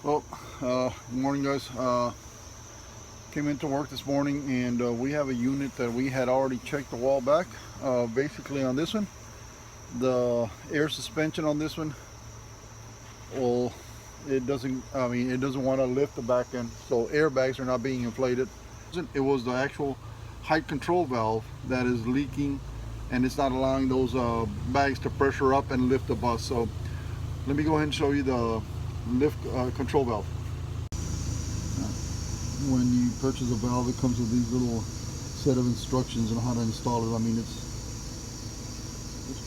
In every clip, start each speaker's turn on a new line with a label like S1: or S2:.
S1: Well, good morning, guys. Came into work this morning, and we have a unit that we had already checked a while back. Basically, on this one, the air suspension on this one, well, it doesn't. I mean, it doesn't want to lift the back end, so airbags are not being inflated. It was the actual height control valve that is leaking, and it's not allowing those bags to pressure up and lift the bus. So, let me go ahead and show you the lift control valve. When you purchase a valve, it comes with these little set of instructions on how to install it. I mean, it's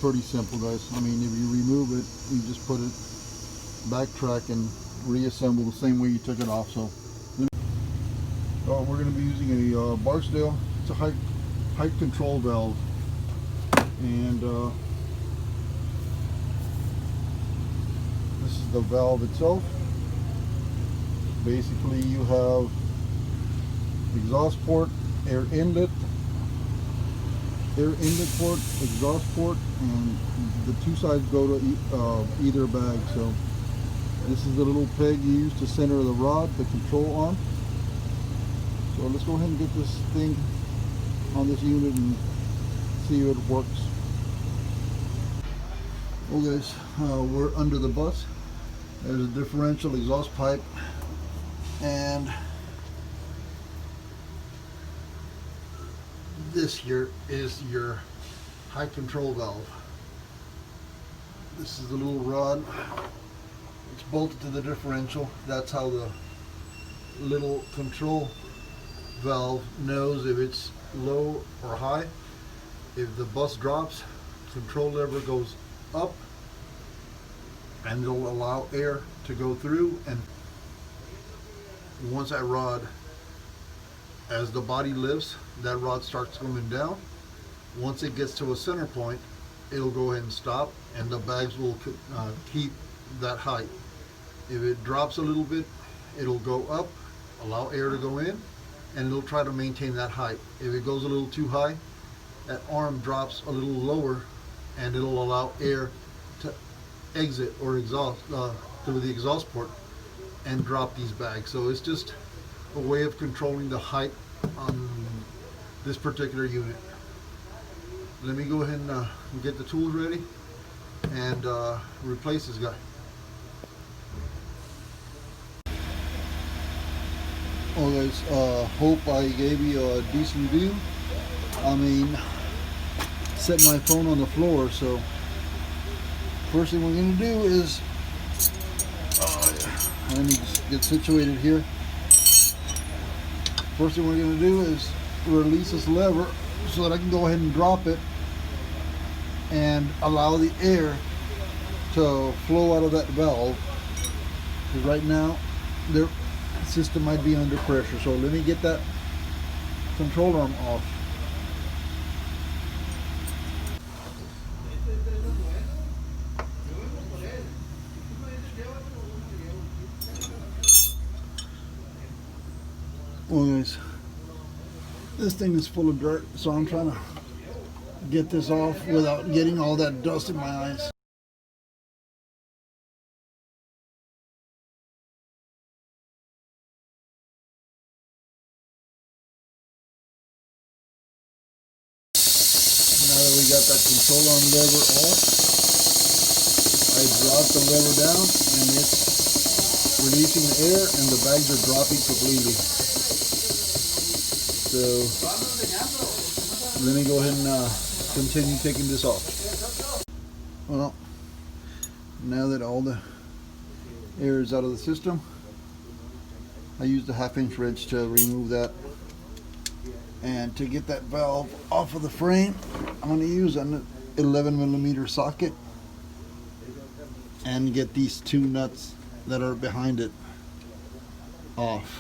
S1: pretty simple, guys. I mean, if you remove it, you just put it, backtrack and reassemble the same way you took it off. So we're going to be using a Barksdale. It's a height control valve, and this is the valve itself. Basically, you have exhaust port, air inlet port, exhaust port, and the two sides go to either bag. So this is the little peg you use to center the rod, the control arm. So let's go ahead and get this thing on this unit and see if it works. Well, guys, we're under the bus. There's a differential exhaust pipe, and this here is your height control valve. This is the little rod. It's bolted to the differential. That's how the little control valve knows if it's low or high. If the bus drops, control lever goes up, and it'll allow air to go through. And once that rod, as the body lifts, that rod starts coming down. Once it gets to a center point, it'll go ahead and stop, and the bags will keep that height. If it drops a little bit, it'll go up, allow air to go in, and it'll try to maintain that height. If it goes a little too high, that arm drops a little lower, and it'll allow air to exit or exhaust through the exhaust port and drop these bags. So it's just a way of controlling the height on this particular unit. Let me go ahead and get the tools ready and replace this guy. Oh, guys, hope I gave you a decent view. I mean, set my phone on the floor, so first thing we're going to do is let me just get situated here. First thing we're going to do is release this lever so that I can go ahead and drop it and allow the air to flow out of that valve, because right now the system might be under pressure. So let me get that control arm off. Well, guys, this thing is full of dirt, so I'm trying to get this off without getting all that dust in my eyes. Now that we got that control arm lever off, I dropped the lever down, and it's releasing the air, and the bags are dropping completely. So let me go ahead and continue taking this off. Well, now that all the air is out of the system, I used a 1/2 inch wrench to remove that. And to get that valve off of the frame, I'm going to use an 11mm socket and get these two nuts that are behind it off.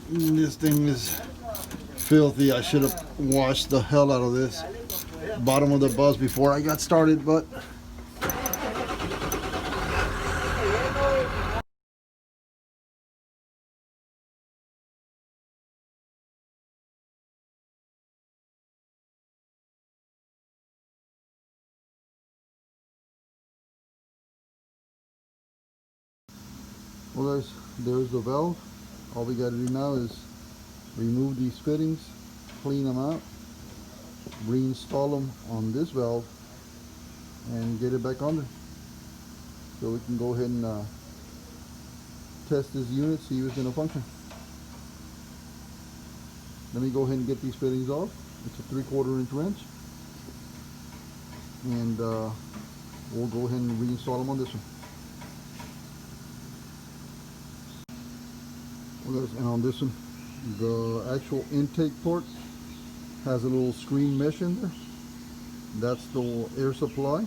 S1: This thing is filthy. I should have washed the hell out of this bottom of the bus before I got started, but Well guys, there's the valve. All we got to do now is remove these fittings, clean them out, reinstall them on this valve, and get it back on there. So we can go ahead and test this unit, see if it's going to function. Let me go ahead and get these fittings off. It's a 3/4 inch wrench, and we'll go ahead and reinstall them on this one. Well guys, and on this one, the actual intake port has a little screen mesh in there. That's the air supply,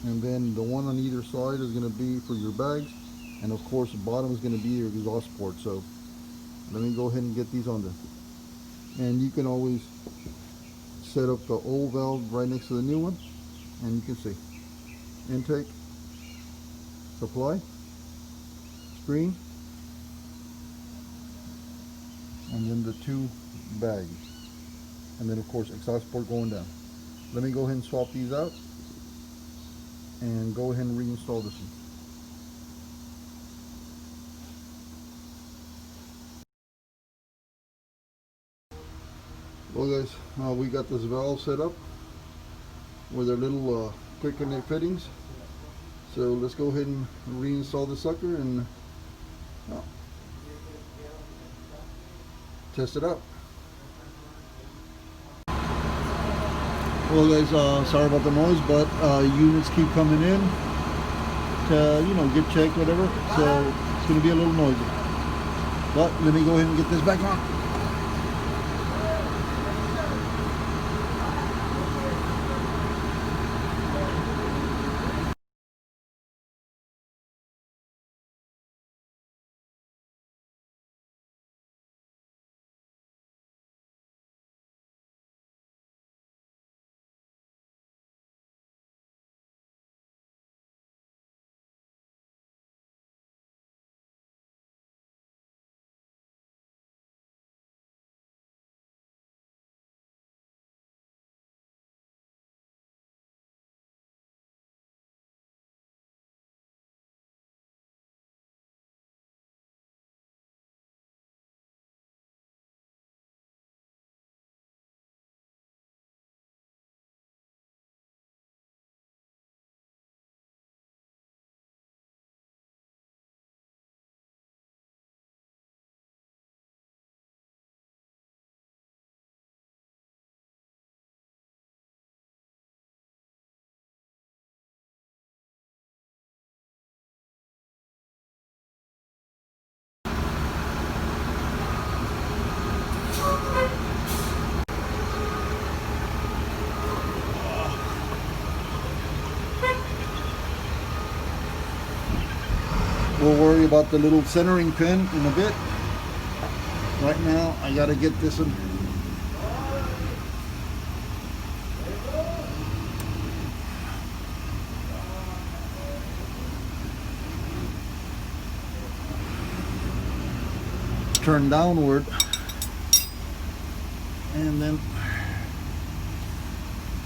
S1: and then the one on either side is going to be for your bags, and of course the bottom is going to be your exhaust port. So let me go ahead and get these on there. And you can always set up the old valve right next to the new one, and you can see intake, supply, screen, and then the two bags, and then of course exhaust port going down. Let me go ahead and swap these out and go ahead and reinstall this one. Well guys, we got this valve set up with our little quick connect fittings. So let's go ahead and reinstall the sucker and test it out. Well guys, sorry about the noise, but units keep coming in to, you know, get checked, whatever. So it's going to be a little noisy. But let me go ahead and get this back on. We'll worry about the little centering pin in a bit. Right now, I gotta get this one. Turn downward, and then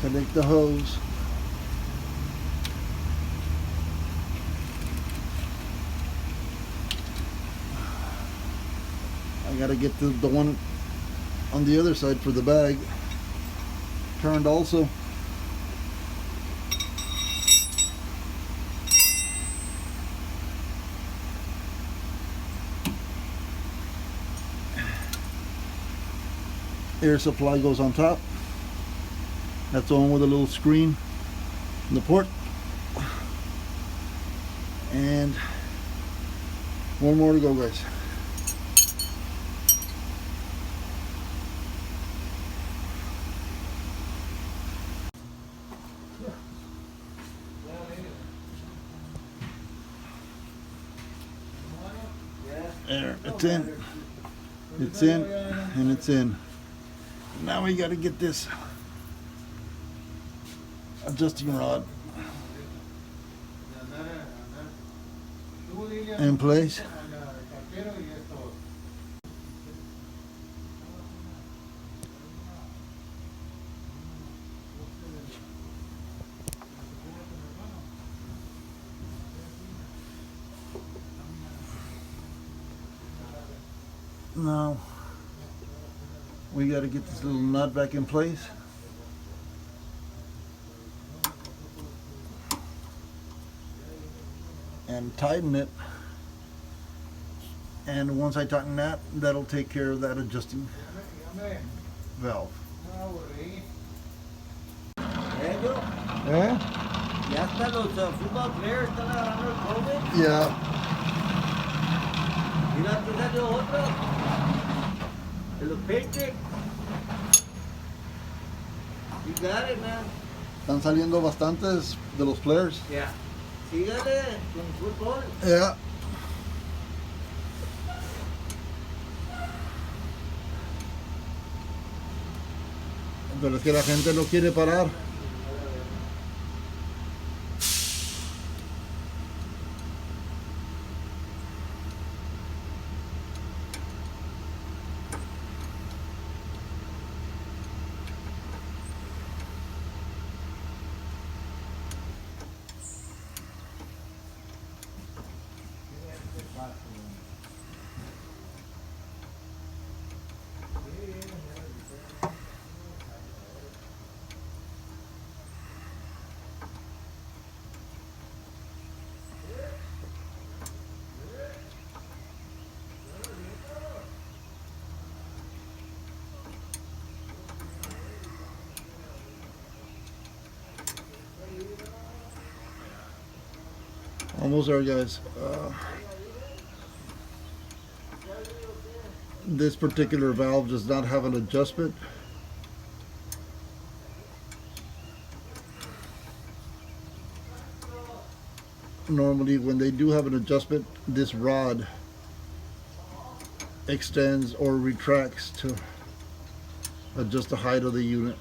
S1: connect the hose. I gotta get the one on the other side for the bag turned also. Air supply goes on top. That's the one with a little screen in the port. And one more to go, guys. There, it's in. It's in, and it's in. Now we got to get this adjusting rod in place. Now we got to get this little nut back in place. And tighten it. And once I tighten that, that'll take care of that adjusting valve.
S2: ¿Eh?
S3: Ya hasta los football players están agarrando el COVID.
S1: Yeah.
S3: Mira, tú salió otro. De los Patriots. You got it, man.
S1: Están saliendo bastantes de los players.
S3: Yeah. Sígale con fútbol.
S1: Yeah. Pero es que la gente no quiere parar. Almost there, guys. This particular valve does not have an adjustment. Normally, when they do have an adjustment, this rod extends or retracts to adjust the height of the unit.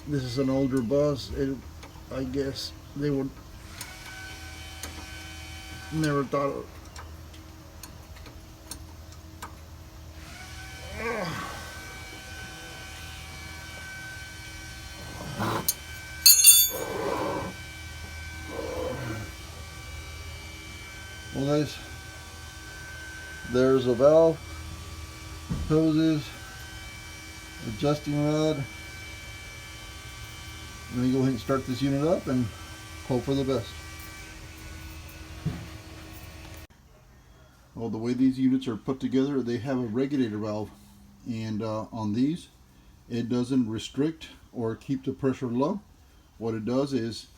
S1: This is an older bus. I guess they would never thought of. Well, guys, there's a valve, hoses, adjusting rod. Let me go ahead and start this unit up and hope for the best. Well, the way these units are put together, they have a regulator valve, and on these it doesn't restrict or keep the pressure low. What it does is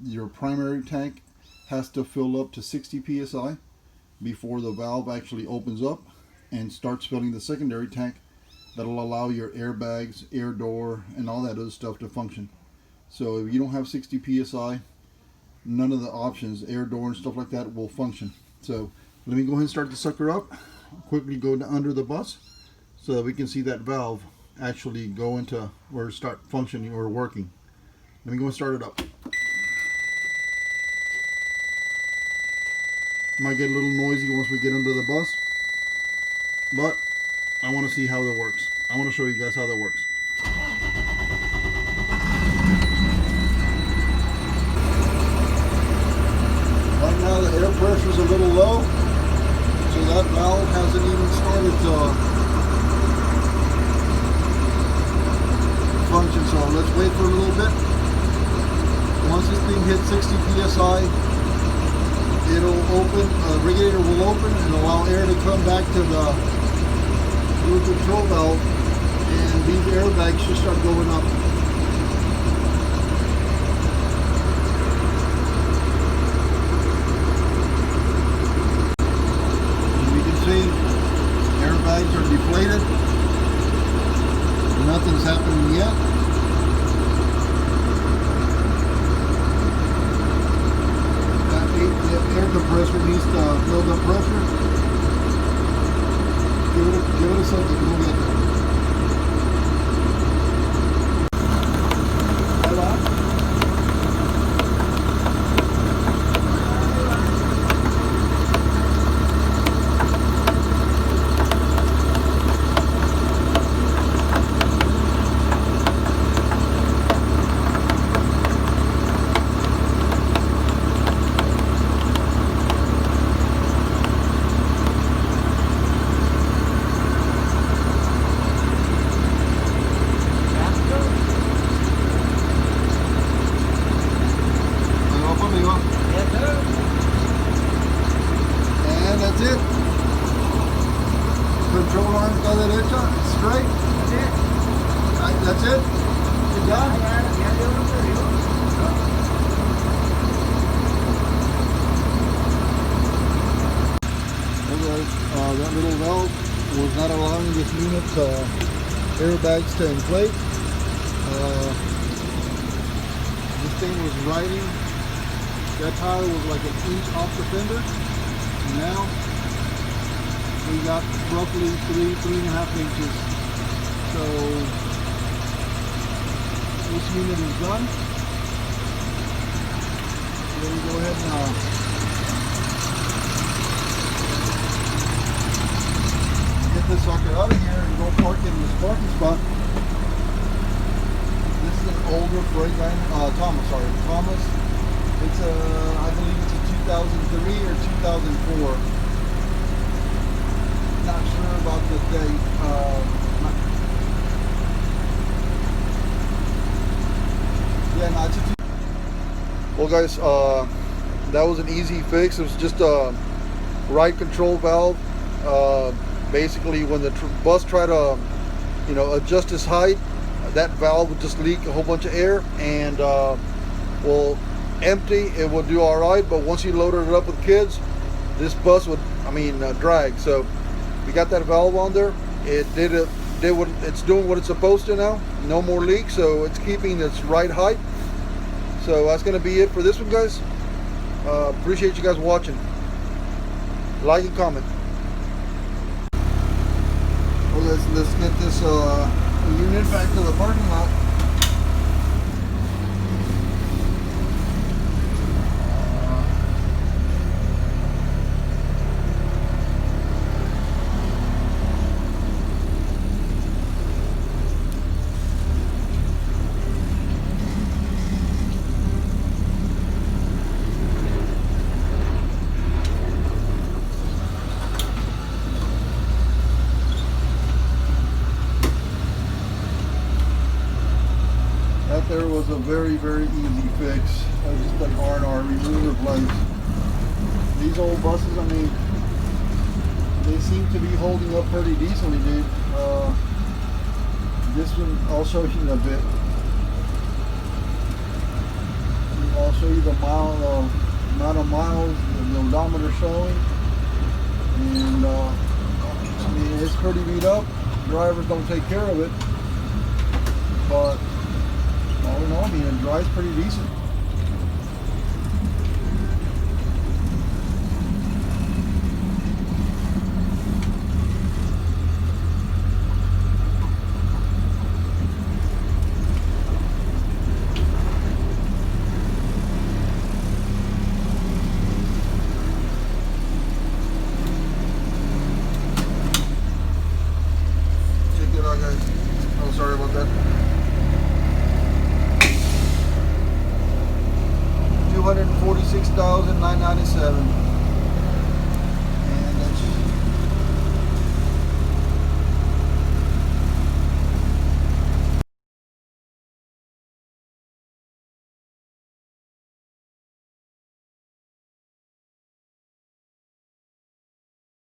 S1: your primary tank has to fill up to 60 psi before the valve actually opens up and starts filling the secondary tank. That'll allow your airbags, air door, and all that other stuff to function. So if you don't have 60 psi, none of the options, air door and stuff like that, will function. So let me go ahead and start the sucker up. Quickly go under the bus so that we can see that valve actually go into or start functioning or working. Let me go and start it up. Might get a little noisy once we get under the bus, but I want to see how that works. I want to show you guys how that works. Right now the air pressure is a little low, so that valve hasn't even started to function. So let's wait for a little bit. Once this thing hits 60 psi, it'll open, the regulator will open and allow air to come back to the little control valve, and these airbags should start going up. As you can see, airbags are deflated. Nothing's happening yet. Air compressor needs to build up pressure. Give it a second. We'll get there. allowing this unit's airbags to inflate. This thing was riding. That tire was like an inch off the fender. Now we got roughly 3.5 inches. So this unit is done. Then we go ahead and get this sucker out of here and go park in this parking spot. This is an older Freightliner, Thomas. It's I believe it's a 2003 or 2004. Not sure about the date. It's a well, guys, that was an easy fix. It was just a ride control valve. Basically, when the bus tried to, adjust its height, that valve would just leak a whole bunch of air, and will empty. It will do all right, but once you loaded it up with kids, this bus would, drag. So we got that valve on there. It did what it's doing, what it's supposed to now. No more leaks, so it's keeping its right height. So that's gonna be it for this one, guys. Appreciate you guys watching. Like and comment. Well, let's get this unit back to the parking lot. That there was a very, very easy fix. Just an R&R, remove, replace. These old buses, they seem to be holding up pretty decently, dude. This one, I'll show you in a bit. I'll show you the amount of miles the odometer showing. And it's pretty beat up. Drivers don't take care of it. But all in all, it dries pretty decent. Check it out, guys. Oh, sorry about that. 246,997.